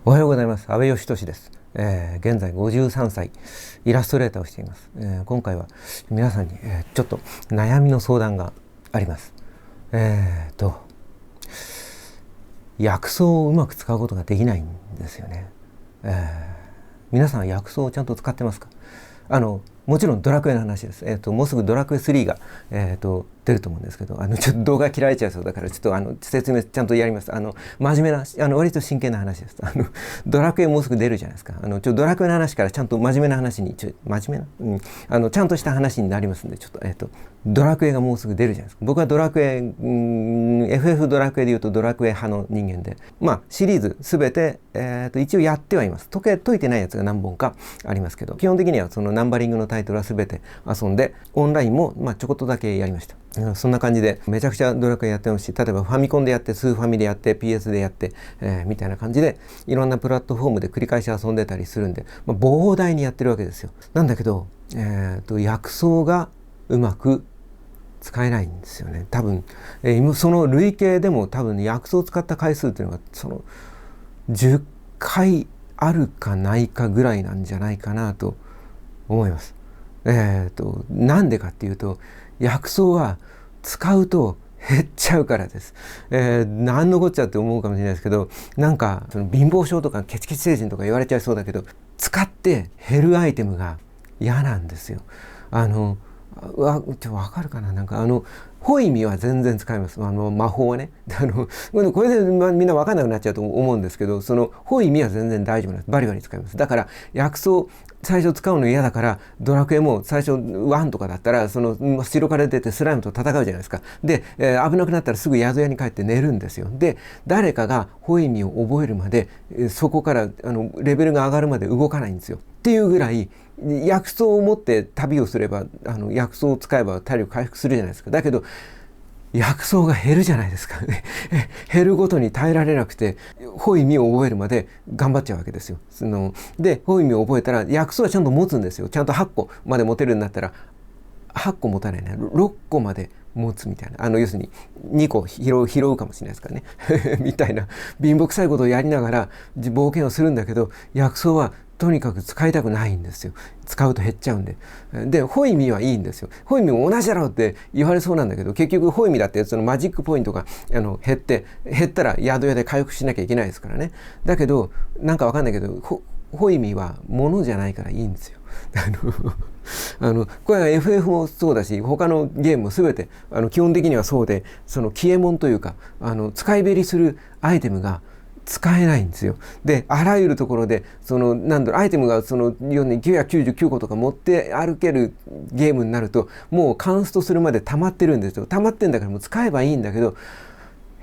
おはようございます。阿部義俊です。現在53歳、イラストレーターをしています。今回は皆さんに、ちょっと悩みの相談があります。薬草をうまく使うことができないんですよね。皆さん薬草をちゃんと使ってますか？もちろんドラクエの話です。もうすぐドラクエ3が、出ると思うんですけど、ちょっと動画切られちゃいそうだから、ちょっと説明ちゃんとやります。真面目な、割と真剣な話です。ドラクエもうすぐ出るじゃないですか。ドラクエの話からちゃんと真面目な話に、真面目な、ちゃんとした話になりますんで、ちょっと、ドラクエがもうすぐ出るじゃないですか。僕はドラクエ、FF ドラクエでいうとドラクエ派の人間で、シリーズすべて、一応やってはいます。解いてないやつが何本かありますけど、基本的にはそのナンバリングのタイトルはすべて遊んで、オンラインもちょこっとだけやりました。そんな感じでめちゃくちゃドラクエやってますし、例えばファミコンでやって、スーファミでやって、PS でやって、みたいな感じでいろんなプラットフォームで繰り返し遊んでたりするんで、膨大にやってるわけですよ。なんだけど、薬草がうまく使えないんですよね。多分、その累計でも多分薬草を使った回数っていうのがその10回あるかないかぐらいなんじゃないかなと思います。なんでかっていうと、薬草は使うと減っちゃうからです。何のこっちゃって思うかもしれないですけど、なんかその貧乏症とかケチケチ成人とか言われちゃいそうだけど、使って減るアイテムが嫌なんですよ。わかるかな、なんかホイミは全然使います。魔法はね。これで、みんな分かんなくなっちゃうと思うんですけど、そのホイミは全然大丈夫なんです。バリバリ使います。だから薬草最初使うの嫌だから、ドラクエも最初1とかだったら、その城から出てスライムと戦うじゃないですか。で、危なくなったらすぐ宿屋に帰って寝るんですよ。で、誰かがホイミを覚えるまで、そこからレベルが上がるまで動かないんですよ。っていうぐらい、薬草を持って旅をすれば薬草を使えば体力回復するじゃないですか。だけど薬草が減るじゃないですか。減るごとに耐えられなくて、ホイミを覚えるまで頑張っちゃうわけですよ。でホイミを覚えたら薬草はちゃんと持つんですよ。ちゃんと8個まで持てるようになったら、8個持たないね、6個まで持つみたいな、要するに2個拾うかもしれないですからねみたいな貧乏くさいことをやりながら冒険をするんだけど、薬草はとにかく使いたくないんですよ。使うと減っちゃうんで。でホイミはいいんですよ。ホイミも同じだろうって言われそうなんだけど、結局ホイミだってそのマジックポイントが減ったら宿屋で回復しなきゃいけないですからね。だけどなんかわかんないけど、ホイミは物じゃないからいいんですよ。これは FF もそうだし、他のゲームも全て基本的にはそうで、その消え物というか使いべりするアイテムが使えないんですよ。で、あらゆるところでアイテムが999個とか持って歩けるゲームになると、もうカンストするまで溜まってるんですよ。溜まってんだからもう使えばいいんだけど、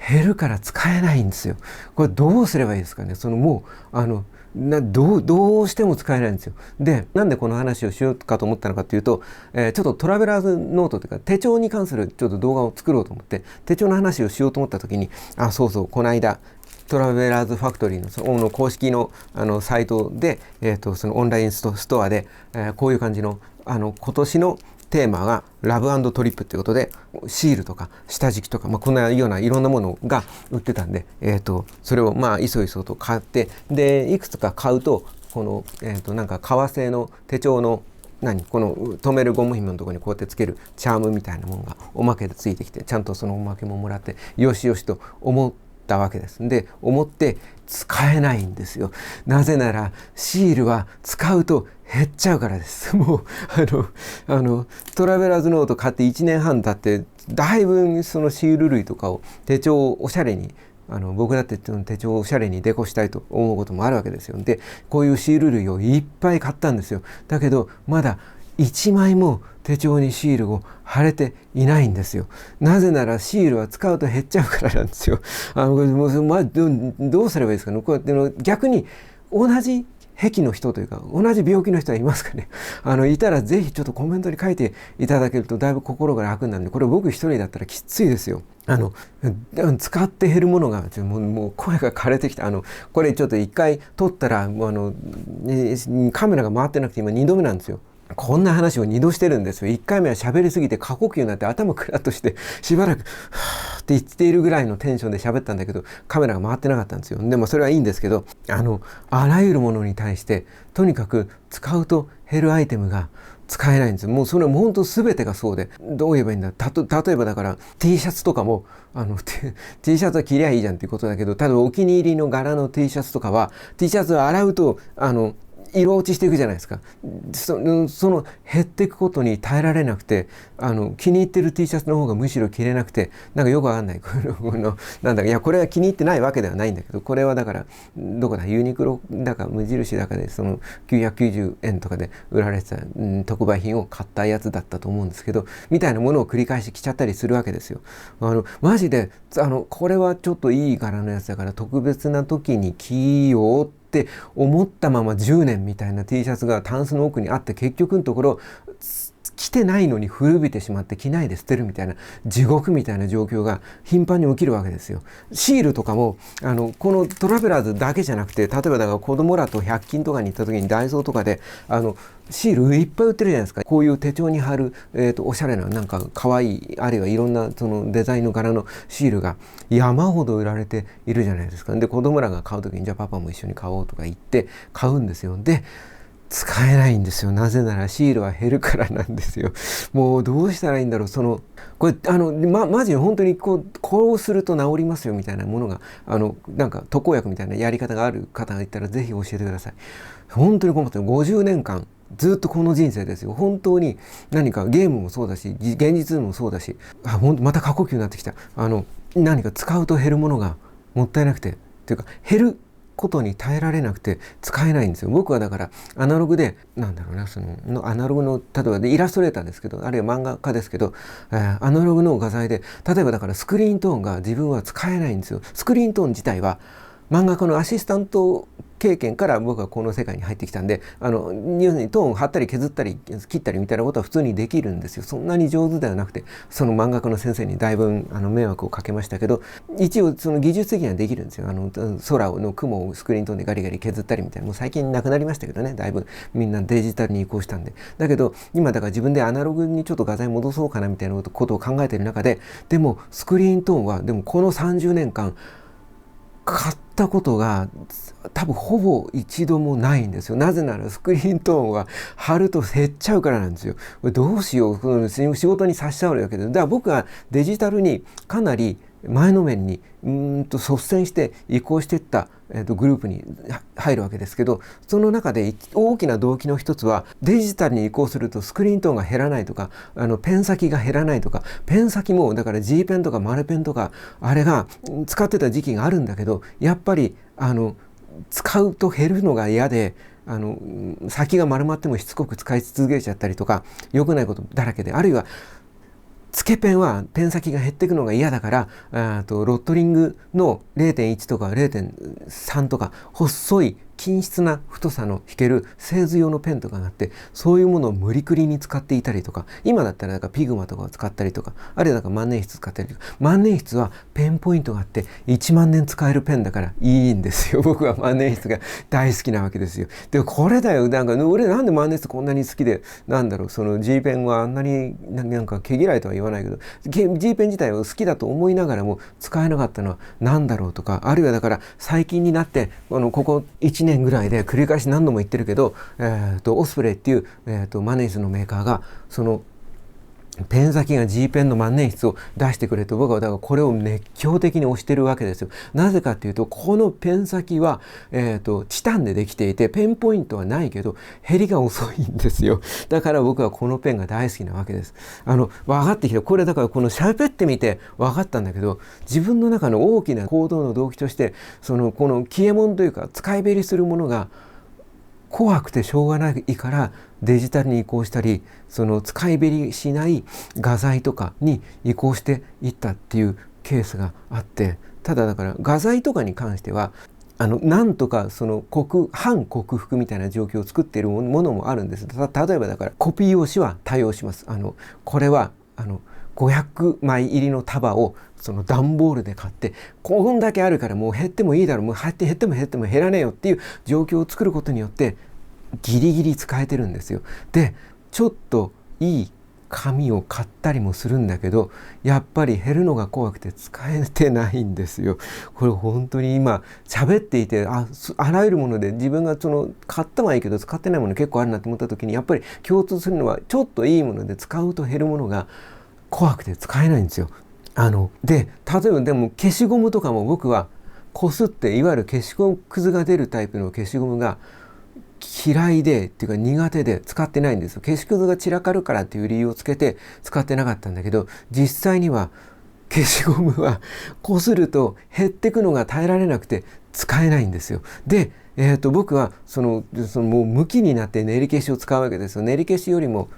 減るから使えないんですよ。これどうすればいいですかね。もうどうしても使えないんですよ。で、なんでこの話をしようかと思ったのかというと、ちょっとトラベラーズノートというか手帳に関するちょっと動画を作ろうと思って、手帳の話をしようと思った時に、そうそう、この間トラベラーズファクトリーのその公式のサイトで、そのオンラインストアで、こういう感じの今年のテーマがラブ&トリップということで、シールとか下敷きとか、こんなようないろんなものが売ってたんで、それをいそいそと買って、でいくつか買うと、この、なんか革製の手帳のこの留めるゴム紐のところにこうやってつけるチャームみたいなものがおまけでついてきて、ちゃんとそのおまけももらって、よしよしと思ったわけです。で思って使えないんですよ。なぜならシールは使うと減っちゃうからです。もうトラベラーズノート買って1年半経って、だいぶそのシール類とかを手帳をおしゃれに僕だって手帳をおしゃれにデコしたいと思うこともあるわけですよ。でこういうシール類をいっぱい買ったんですよ。だけどまだ1枚も手帳にシールを貼れていないんですよ。なぜならシールは使うと減っちゃうからなんですよ。どうすればいいですかね。こうやって逆に同じ癖の人というか同じ病気の人はいますかね。いたらぜひちょっとコメントに書いていただけるとだいぶ心が楽なんで、これ僕一人だったらきついですよ。使って減るものがもう声が枯れてきた。これちょっと一回撮ったらカメラが回ってなくて今2度目なんですよ。こんな話を2度してるんですよ。1回目は喋りすぎて過呼吸になって頭クラッとしてしばらくはーって言っているぐらいのテンションで喋ったんだけど、カメラが回ってなかったんですよ。でもそれはいいんですけど、あらゆるものに対してとにかく使うと減るアイテムが使えないんですよ。もうそれはもう本当全てがそうで、どう言えばいいんだ。例えばだから T シャツとかもT シャツは着りゃいいじゃんっていうことだけど、例えばお気に入りの柄の T シャツとかは T シャツを洗うと色落ちしていくじゃないですか。その減っていくことに耐えられなくて、気に入ってる T シャツの方がむしろ着れなくて、なんかよくわかんないなんだか、いやこれは気に入ってないわけではないんだけど、これはだからどこだ、ユニクロだか無印だかでその990円とかで売られてた、特売品を買ったやつだったと思うんですけど、みたいなものを繰り返し着ちゃったりするわけですよ。マジでこれはちょっといい柄のやつだから特別な時に着ようって思ったまま10年みたいな T シャツがタンスの奥にあって、結局のところ着てないのに古びてしまって着ないで捨てるみたいな地獄みたいな状況が頻繁に起きるわけですよ。シールとかもこのトラベラーズだけじゃなくて、例えばだから子供らと100均とかに行った時にダイソーとかでシールいっぱい売ってるじゃないですか。こういう手帳に貼る、おしゃれななんか可愛い、あるいはいろんなそのデザインの柄のシールが山ほど売られているじゃないですか。で子供らが買う時にじゃあパパも一緒に買おうとか言って買うんですよ。で使えないんですよ。なぜならシールは減るからなんですよ。もうどうしたらいいんだろう。これマジで本当にこうすると治りますよみたいなものがなんか特効薬みたいなやり方がある方がいたらぜひ教えてください。本当に困ってる。50年間ずっとこの人生ですよ。本当に何かゲームもそうだし現実でもそうだし、本当また過呼吸になってきた。何か使うと減るものがもったいなくてっていうか、減ることに耐えられなくて使えないんですよ。僕はだからアナログでなんだろうな、アナログの例えばイラストレーターですけど、あるいは漫画家ですけど、アナログの画材で例えばだからスクリーントーンが自分は使えないんですよ。スクリーントーン自体は漫画家のアシスタント経験から僕はこの世界に入ってきたんで、要するにトーンを貼ったり削ったり切ったりみたいなことは普通にできるんですよ。そんなに上手ではなくて、その漫画家の先生にだいぶ迷惑をかけましたけど、一応その技術的にはできるんですよ。空の雲をスクリーントーンでガリガリ削ったりみたいな、もう最近なくなりましたけどね、だいぶみんなデジタルに移行したんで。だけど今だから自分でアナログにちょっと画材戻そうかなみたいなことを考えている中で、でもスクリーントーンはでもこの30年間買ったことが多分ほぼ一度もないんですよ。なぜならスクリーントーンは貼ると減っちゃうからなんですよ。これどうしよう、仕事に差し障るわけで、だから僕はデジタルにかなり前のめりに率先して移行していった、グループに入るわけですけど、その中で大きな動機の一つはデジタルに移行するとスクリーントーンが減らないとかペン先が減らないとか、ペン先もだから G ペンとか丸ペンとかあれが使ってた時期があるんだけど、やっぱり使うと減るのが嫌で先が丸まってもしつこく使い続けちゃったりとか良くないことだらけで、あるいはつけペンはペン先が減っていくのが嫌だからロットリングの 0.1 とか 0.3 とか細い均質な太さの引ける製図用のペンとかがあって、そういうものを無理くりに使っていたりとか、今だったらなんかピグマとかを使ったりとか、あるいはなんか万年筆使ったりとか、万年筆はペンポイントがあって1万年使えるペンだからいいんですよ。僕は万年筆が大好きなわけですよ。でこれだよ、なんか俺なんで万年筆こんなに好きで、なんだろう、その G ペンはあんなになんか毛嫌いとは言わないけど G ペン自体は好きだと思いながらも使えなかったのは何だろうとか、あるいはだから最近になってここ1年ぐらいで繰り返し何度も言ってるけど、オスプレイっていう、万年筆のメーカーがそのペン先が G ペンの万年筆を出してくれと、僕はだからこれを熱狂的に推してるわけですよ。なぜかっていうと、このペン先は、チタンでできていてペンポイントはないけど減りが遅いんですよ。だから僕はこのペンが大好きなわけです。分かってきた。これだからこの喋ってみて分かったんだけど、自分の中の大きな行動の動機としてこの消え物というか使いべりするものが怖くてしょうがないからデジタルに移行したり、その使いべりしない画材とかに移行していったっていうケースがあって、ただだから画材とかに関してはなんとかその反克服みたいな状況を作っているものもあるんです。例えばだからコピー用紙は対応します。これは500枚入りの束をその段ボールで買って、こんだけあるからもう減ってもいいだろう、もう減っても減らねえよっていう状況を作ることによってギリギリ使えてるんですよ。でちょっといい紙を買ったりもするんだけど、やっぱり減るのが怖くて使えてないんですよ。これ本当に今喋っていて、あらゆるもので自分が買ったはいいけど使ってないもの結構あるなと思った時に、やっぱり共通するのは、ちょっといいもので使うと減るものが怖くて使えないんですよ。で例えばでも消しゴムとかも、僕はこすっていわゆる消しゴムくずが出るタイプの消しゴムが嫌いでっていうか苦手で使ってないんですよ。消しくずが散らかるからっていう理由をつけて使ってなかったんだけど、実際には消しゴムはこすると減ってくのが耐えられなくて使えないんですよ。で、僕はもう向きになって練り消しを使うわけですよ。練り消しよりも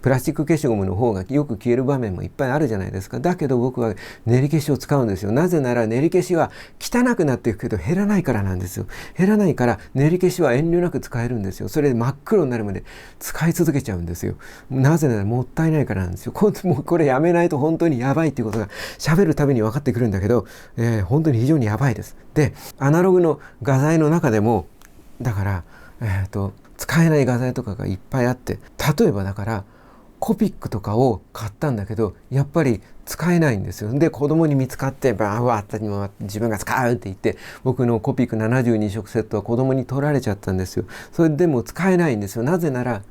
プラスチック消しゴムの方がよく消える場面もいっぱいあるじゃないですか。だけど僕は練り消しを使うんですよ。なぜなら練り消しは汚くなっていくけど減らないからなんですよ。減らないから練り消しは遠慮なく使えるんですよ。それで真っ黒になるまで使い続けちゃうんですよ。なぜならもったいないからなんですよ。もうこれやめないと本当にやばいっていうことが喋るたびに分かってくるんだけど、本当に非常にやばいです。で、アナログの画材の中でもだから使えない画材とかがいっぱいあって、例えばだからコピックとかを買ったんだけどやっぱり使えないんですよ。で子供に見つかってバーワッと自分が使うって言って、僕のコピック72色セットは子供に取られちゃったんですよ。それでも使えないんですよ。なぜなら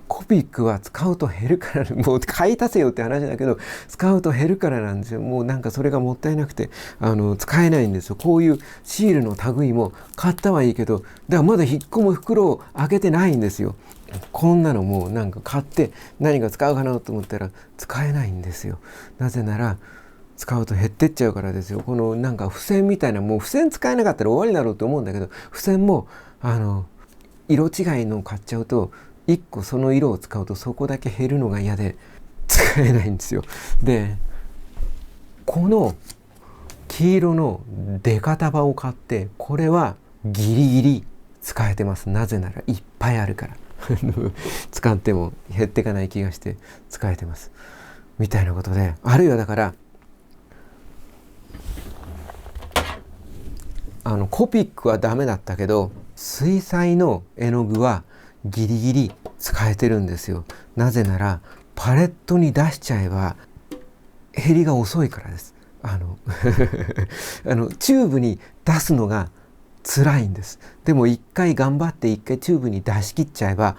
コピックは使うと減るから、もう買い足せよって話だけど使うと減るからなんですよ。もうなんかそれがもったいなくて使えないんですよ。こういうシールの類も買ったはいいけど、だからまだ引っ込む袋を開けてないんですよ。こんなのもうなんか買って何か使うかなと思ったら使えないんですよ。なぜなら使うと減ってっちゃうからですよ。このなんか付箋みたいな、もう付箋使えなかったら終わりだろうと思うんだけど、付箋も色違いのを買っちゃうと1個その色を使うとそこだけ減るのが嫌で使えないんですよ。でこの黄色のデカ束を買って、これはギリギリ使えてます。なぜならいっぱいあるから使っても減っていかない気がして使えてますみたいなことで、あるいはだからコピックはダメだったけど水彩の絵の具はギリギリ使えてるんですよ。なぜならパレットに出しちゃえば減りが遅いからです。チューブに出すのが辛いんです。でも一回頑張って一回チューブに出し切っちゃえば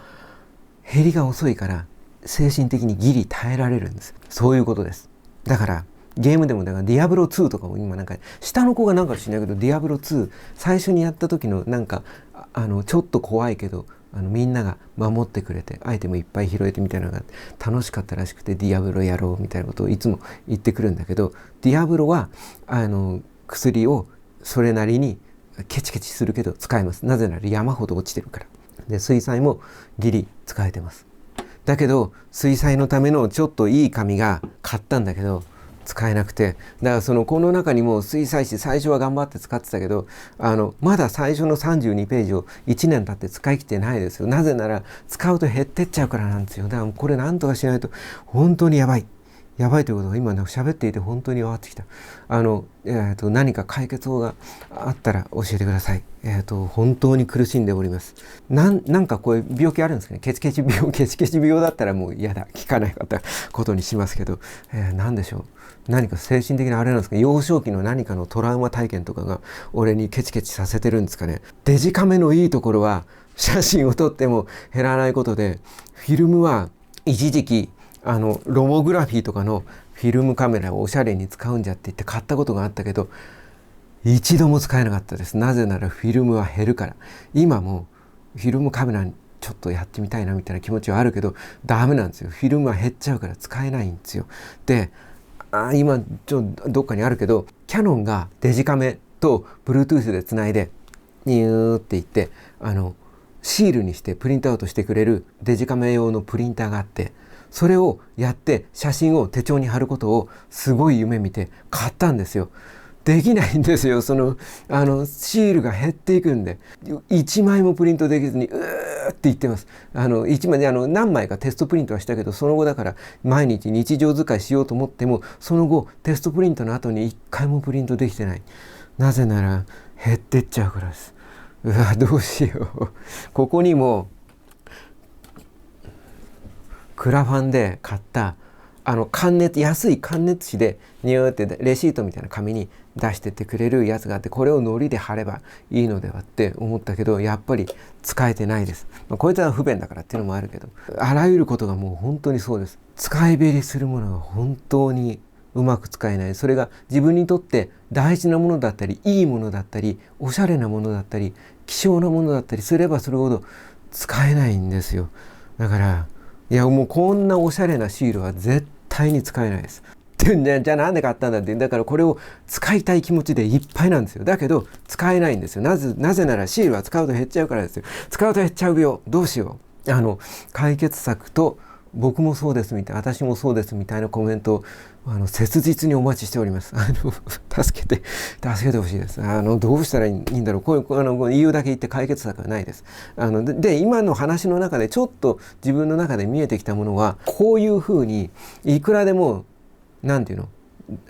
減りが遅いから精神的にギリ耐えられるんです。そういうことです。だからゲームでもだからディアブロ2とかも今なんか下の子がなんかしないけど、ディアブロ2最初にやった時のなんかちょっと怖いけどみんなが守ってくれてアイテムいっぱい拾えてみたいなのが楽しかったらしくて、ディアブロやろうみたいなことをいつも言ってくるんだけど、ディアブロは薬をそれなりにケチケチするけど使えます。なぜなら山ほど落ちてるから。で水彩もギリ使えてます。だけど水彩のためのちょっといい紙が買ったんだけど使えなくて、だからこの中にも水彩紙最初は頑張って使ってたけどまだ最初の32ページを1年経って使い切ってないですよ。なぜなら使うと減ってっちゃうからなんですよ。だからこれなんとかしないと本当にやばいということが今喋っていて本当に分かってきた。何か解決法があったら教えてください。本当に苦しんでおります。なんかこういう病気あるんですかね。ケチケチ病だったらもう嫌だ、聞かないことにしますけど、何でしょう。何か精神的なあれなんですか。幼少期の何かのトラウマ体験とかが俺にケチケチさせてるんですかね。デジカメのいいところは写真を撮っても減らないことで、フィルムは一時期ロモグラフィーとかのフィルムカメラをおしゃれに使うんじゃって言って買ったことがあったけど一度も使えなかったです。なぜならフィルムは減るから。今もフィルムカメラにちょっとやってみたいなみたいな気持ちはあるけどダメなんですよ。フィルムは減っちゃうから使えないんですよ。で今どっかにあるけど、キヤノンがデジカメと Bluetooth でつないでニューって言ってシールにしてプリントアウトしてくれるデジカメ用のプリンターがあって、それをやって写真を手帳に貼ることをすごい夢見て買ったんですよ。できないんですよ。シールが減っていくんで1枚もプリントできずにって言ってます。1枚で何枚かテストプリントはしたけど、その後だから毎日日常使いしようと思ってもその後テストプリントの後に1回もプリントできてない。なぜなら減ってっちゃうからです。どうしよう。ここにもクラファンで買った安い感熱紙でニューってレシートみたいな紙に出してってくれるやつがあって、これを糊で貼ればいいのではって思ったけど、やっぱり使えてないです。こいつは不便だからっていうのもあるけど、あらゆることがもう本当にそうです。使いべりするものが本当にうまく使えない。それが自分にとって大事なものだったり、いいものだったり、おしゃれなものだったり、希少なものだったりすればするほど使えないんですよ。だからいや、もうこんなおしゃれなシールは絶対に使えないです。じゃあなんで買ったんだって。だからこれを使いたい気持ちでいっぱいなんですよ。だけど使えないんですよ。なぜならシールは使うと減っちゃうからですよ。使うと減っちゃうよ。どうしよう。解決策と、僕もそうですみたいな、私もそうですみたいなコメントを切実にお待ちしております。助けてほしいです。どうしたらいいんだろう。こういう言うだけ言って解決策はないです。で今の話の中でちょっと自分の中で見えてきたものは、こういうふうにいくらでもなんていう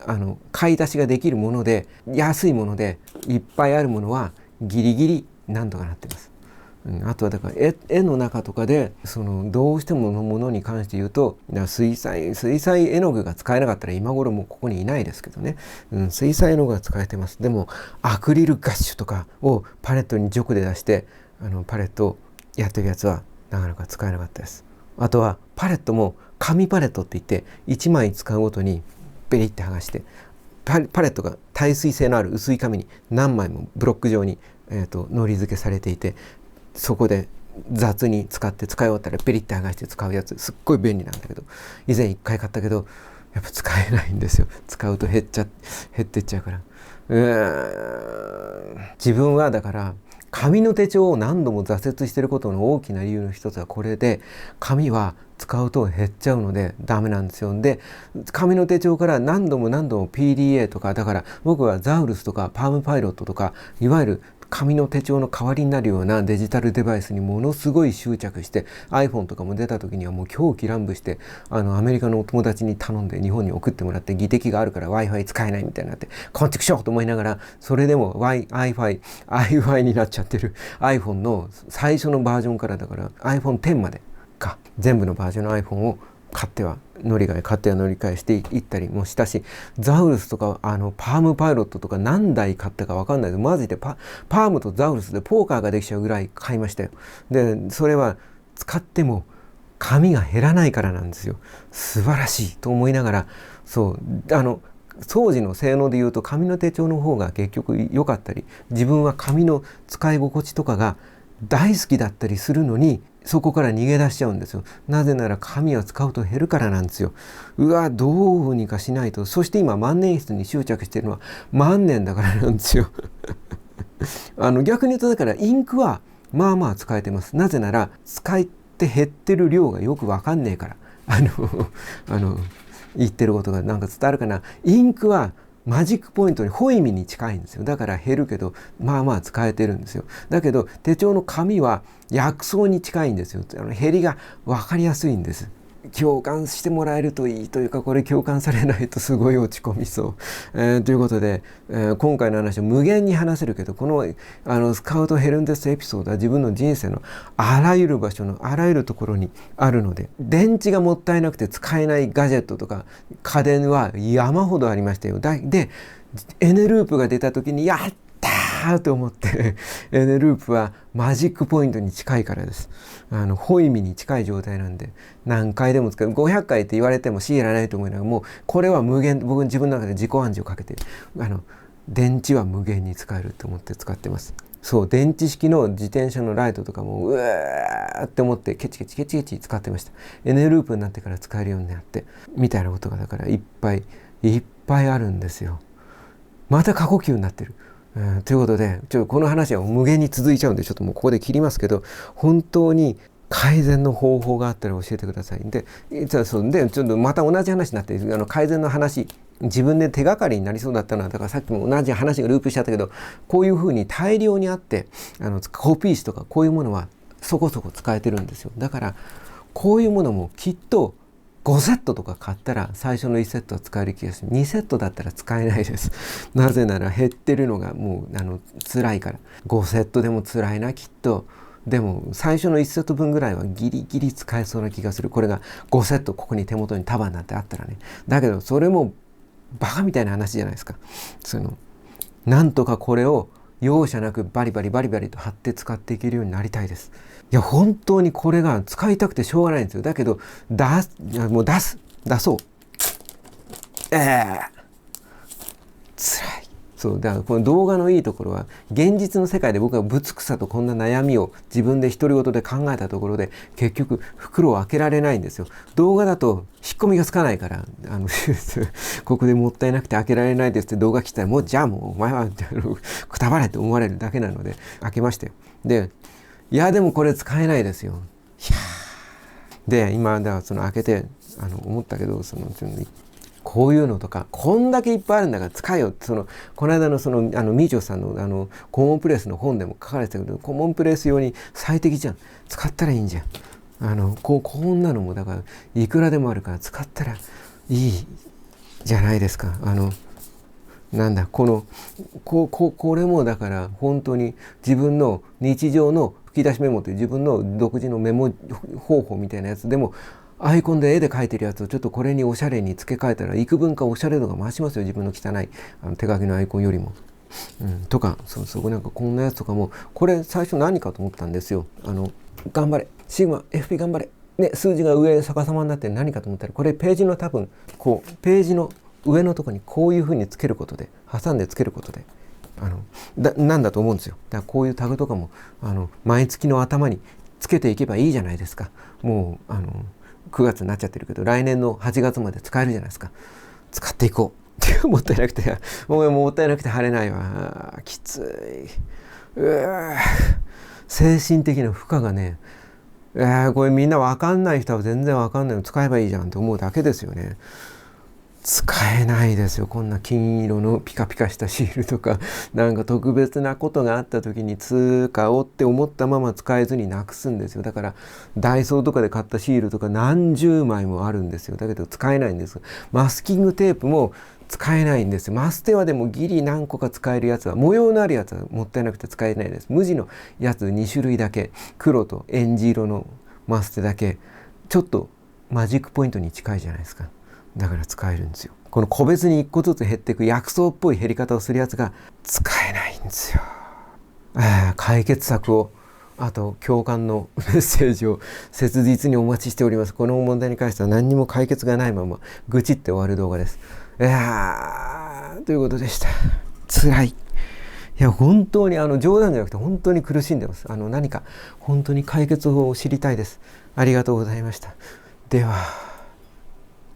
の、買い出しができるもので、安いものでいっぱいあるものはギリギリなんとかなってます。あとはだから絵の中とかでどうしてものものに関して言うと、水彩絵の具が使えなかったら今頃もうここにいないですけどね、水彩絵の具が使えてます。でもアクリルガッシュとかをパレットに直で出してパレットをやってるやつはなかなか使えなかったです。あとはパレットも紙パレットって言って、1枚使うごとにベリって剥がして、パレットが耐水性のある薄い紙に何枚もブロック状に、糊付けされていて、そこで雑に使い終わったらペリッて剥がして使うやつ、すっごい便利なんだけど、以前1回買ったけどやっぱ使えないんですよ。使うと減ってっちゃうから。自分はだから紙の手帳を何度も挫折していることの大きな理由の一つはこれで、紙は使うと減っちゃうのでダメなんですよ。で紙の手帳から何度もPDA とか、だから僕はザウルスとかパームパイロットとか、いわゆる紙の手帳の代わりになるようなデジタルデバイスにものすごい執着して、 iPhone とかも出た時にはもう狂喜乱舞して、アメリカのお友達に頼んで日本に送ってもらって、技的があるから Wi-Fi 使えないみたいになって、こんちくしょうと思いながら、それでも Wi-Fi になっちゃってる iPhone の最初のバージョンから、だから iPhone X までか全部のバージョンの iPhone を買っては乗り換えしていったりもしたし、ザウルスとかパームパイロットとか何台買ったか分かんないけど、マジでパームとザウルスでポーカーができちゃうぐらい買いましたよ。でそれは使っても紙が減らないからなんですよ。素晴らしいと思いながら、当時の性能で言うと紙の手帳の方が結局良かったり、自分は紙の使い心地とかが大好きだったりするのに、そこから逃げ出しちゃうんですよ。なぜなら紙は使うと減るからなんですよ。どうにかしないと。そして今万年筆に執着しているのは万年だからなんですよ。逆に言うとだからインクはまあまあ使えてます。なぜなら使って減ってる量がよくわかんねえから。言ってることがなんか伝わるかな。インクはマジックポイントにホイミに近いんですよ。だから減るけどまあまあ使えてるんですよ。だけど手帳の紙は薬草に近いんですよ。減りが分かりやすいんです。共感してもらえるといいというか、これ共感されないとすごい落ち込みそう。ということで、今回の話を無限に話せるけど、このスカウトヘルンデスエピソードは自分の人生のあらゆる場所のあらゆるところにあるので、電池がもったいなくて使えないガジェットとか家電は山ほどありましたよ。でエネループが出た時にやったーと思ってエネループはマジックポイントに近いからです。ホイミに近い状態なんで何回でも使う。500回って言われても強いらないと思いながら、もうこれは無限、僕自分の中で自己暗示をかけて電池は無限に使えると思って使ってます。そう、電池式の自転車のライトとかもうわーって思ってケチケチ使ってました。エネループになってから使えるようになってみたいなことがだからいっぱいあるんですよ。また過呼吸になってる。ということでこの話は無限に続いちゃうんで、ちょっともうここで切りますけど、本当に改善の方法があったら教えてください。でちょっとまた同じ話になって、改善の話自分で手がかりになりそうだったのは、だからさっきも同じ話がループしちゃったけど、こういうふうに大量にあってコピー紙とかこういうものはそこそこ使えてるんですよ。だからこういうものもきっと5セットとか買ったら最初の1セットは使える気がする。2セットだったら使えないです。なぜなら減ってるのがもう辛いから。5セットでも辛いなきっと。でも最初の1セット分ぐらいはギリギリ使えそうな気がする。これが5セットここに手元に束になってあったらね。だけどそれもバカみたいな話じゃないですか。なんとかこれを容赦なくバリバリバリバリと貼って使っていけるようになりたいです。いや本当にこれが使いたくてしょうがないんですよ。だけどもう出そう。辛い。そうだからこの動画のいいところは、現実の世界で僕がぶつくさとこんな悩みを自分で独り言で考えたところで結局袋を開けられないんですよ。動画だと引っ込みがつかないからここでもったいなくて開けられないですって動画来たら、もうじゃあもうお前はくたばれって思われるだけなので開けましたよ。でいやでもこれ使えないですよ。で今だから開けて思ったけど、こういうのとかこんだけいっぱいあるんだから使えよって、この間のミーチョさんのコモンプレスの本でも書かれてたけど、コモンプレス用に最適じゃん。使ったらいいんじゃん。こんなのもだからいくらでもあるから使ったらいいじゃないですか。なんだこれもだから本当に自分の日常の吹き出しメモという自分の独自のメモ方法みたいなやつでも、アイコンで絵で描いてるやつをちょっとこれにおしゃれに付け替えたら幾分かおしゃれ度が増しますよ。自分の汚い手書きのアイコンよりも。とかそこなんかこんなやつとかも、これ最初何かと思ったんですよ。頑張れシグマ FP 頑張れね、数字が上逆さまになって何かと思ったら、これページの多分こうページの上のところにこういうふうにつけることで、挟んでつけることでなんだと思うんですよ。だからこういうタグとかも毎月の頭につけていけばいいじゃないですか。もう9月になっちゃってるけど、来年の8月まで使えるじゃないですか。使っていこうってもったいなくてもったいなくて貼れないわ。きつい。精神的な負荷がね、これみんな分かんない人は全然分かんないの使えばいいじゃんって思うだけですよね。使えないですよ。こんな金色のピカピカしたシールとか、なんか特別なことがあった時に使おうって思ったまま使えずになくすんですよ。だからダイソーとかで買ったシールとか何十枚もあるんですよ。だけど使えないんです。マスキングテープも使えないんですよ。マステはでもギリ何個か使えるやつは、模様のあるやつはもったいなくて使えないです。無地のやつ2種類だけ、黒とエンジ色のマステだけちょっとマジックポイントに近いじゃないですか。だから使えるんですよ。この個別に1個ずつ減っていく薬草っぽい減り方をするやつが使えないんですよ。解決策を、あと共感のメッセージを切実にお待ちしております。この問題に関しては何にも解決がないまま愚痴って終わる動画です。ということでした。辛い。いや本当に冗談じゃなくて本当に苦しんでます。何か本当に解決法を知りたいです。ありがとうございました。では。